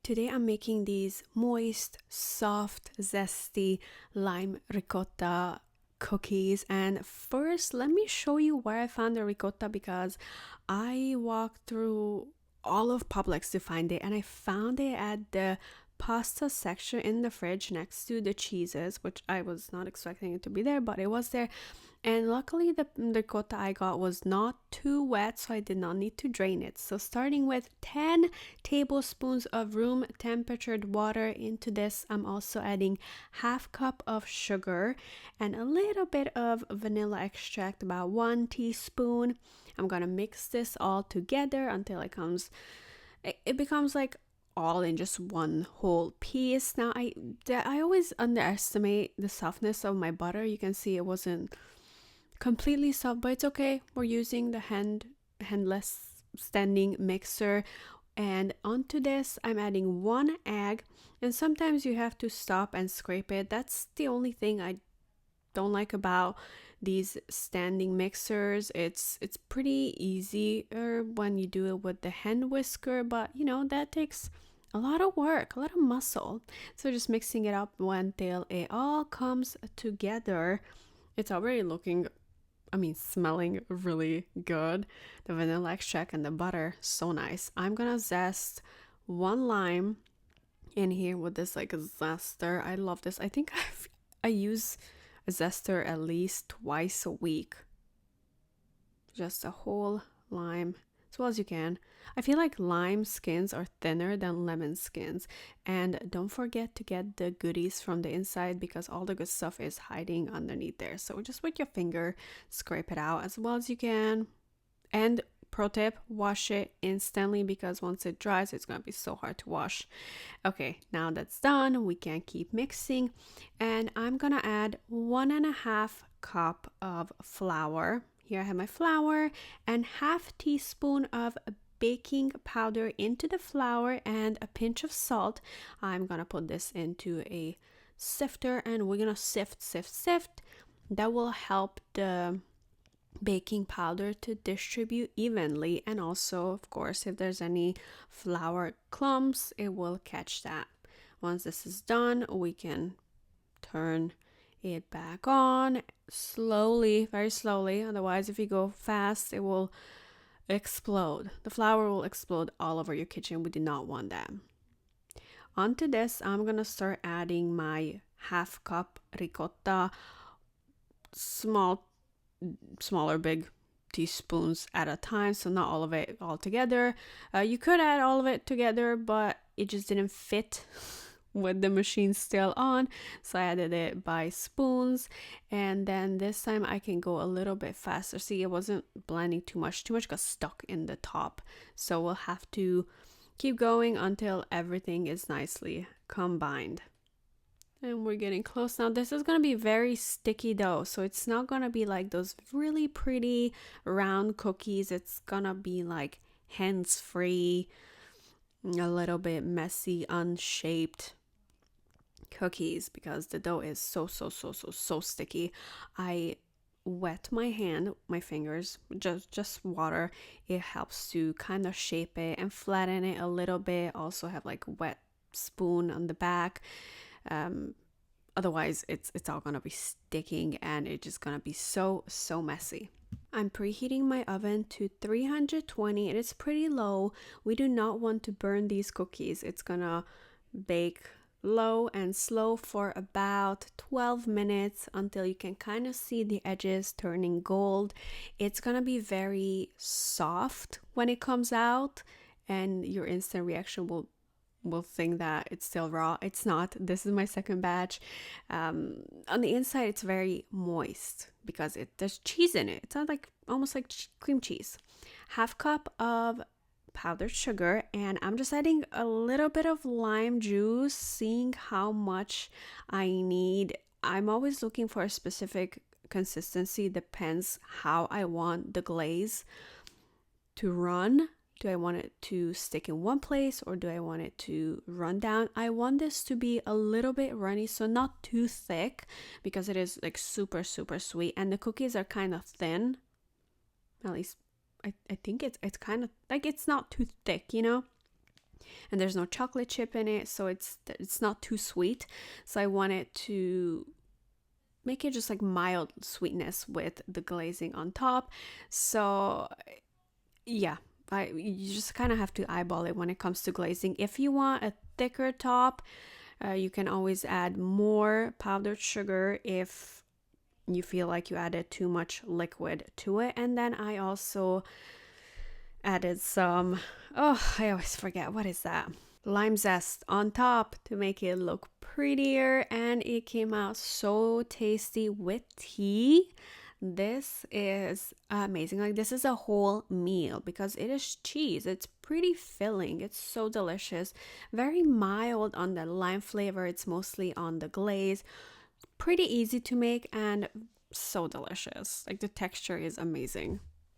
Today I'm making these moist, soft, zesty lime ricotta cookies. And first, let me show you where I found the ricotta because I walked through all of Publix to find it, and I found it at the pasta section in the fridge next to the cheeses, which I was not expecting it to be there, but it was there. And luckily, the ricotta I got was not too wet, so I did not need to drain it. So, starting with 10 tablespoons of room temperatured water into this, I'm also adding half cup of sugar and a little bit of vanilla extract, about 1 teaspoon. I'm gonna mix this all together until it becomes like all in just one whole piece. Now I always underestimate the softness of my butter. You can see it wasn't completely soft, but it's okay. We're using the handless standing mixer. And onto this, I'm adding 1 egg. And sometimes you have to stop and scrape it. That's the only thing I don't like about these standing mixers. It's pretty easier when you do it with the hand whisker, but that takes a lot of work, a lot of muscle. So just mixing it up until it all comes together. It's already smelling really good. The vanilla extract and the butter, so nice. I'm gonna zest 1 lime in here with this like a zester. I love this. I think I use a zester at least twice a week. Just a whole lime as well as you can. I feel like lime skins are thinner than lemon skins. And don't forget to get the goodies from the inside because all the good stuff is hiding underneath there. So just with your finger, scrape it out as well as you can. And pro tip, wash it instantly because once it dries, it's going to be so hard to wash. Okay, now that's done, we can keep mixing. And I'm going to add 1.5 cup of flour. Here I have my flour and half teaspoon of baking powder into the flour and a pinch of salt. I'm gonna put this into a sifter and we're gonna sift. That will help the baking powder to distribute evenly, and also of course if there's any flour clumps it will catch that. Once this is done, we can turn it back on slowly, very slowly. Otherwise, if you go fast, it will explode. The flour will explode all over your kitchen. We do not want that. Onto this, I'm gonna start adding my half cup ricotta, smaller big teaspoons at a time, so not all of it all together. You could add all of it together, but it just didn't fit with the machine still on, so I added it by spoons. And then this time I can go a little bit faster. See, it wasn't blending too much got stuck in the top, so we'll have to keep going until everything is nicely combined. And we're getting close now. This is going to be very sticky dough, so it's not going to be like those really pretty round cookies. It's going to be like hands-free, a little bit messy, unshaped cookies because the dough is so sticky. I wet my fingers, just water. It helps to kind of shape it and flatten it a little bit. Also have like wet spoon on the back. Otherwise it's all gonna be sticking and it's just gonna be so messy. I'm preheating my oven to 320 and it's pretty low. We do not want to burn these cookies. It's gonna bake low and slow for about 12 minutes until you can kind of see the edges turning gold. It's gonna be very soft when it comes out, and your instant reaction will think that it's still raw. It's not. This is my second batch. On the inside it's very moist because there's cheese in it. It's not like almost like cream cheese. Half cup of powdered sugar, and I'm just adding a little bit of lime juice, seeing how much I need. I'm always looking for a specific consistency. Depends how I want the glaze to run. Do I want it to stick in one place or do I want it to run down? I want this to be a little bit runny, so not too thick because it is like super sweet, and the cookies are kind of thin. At least I think it's kind of like, it's not too thick, and there's no chocolate chip in it, so it's not too sweet. So I wanted to make it just like mild sweetness with the glazing on top. So yeah, you just kind of have to eyeball it when it comes to glazing. If you want a thicker top, you can always add more powdered sugar if you feel like you added too much liquid to it. And then I also added some, oh, I always forget, what is that? Lime zest on top to make it look prettier, and it came out so tasty with tea. This is amazing. Like, this is a whole meal because it is cheese. It's pretty filling. It's so delicious. Very mild on the lime flavor. It's mostly on the glaze. Pretty easy to make and so delicious. Like, the texture is amazing.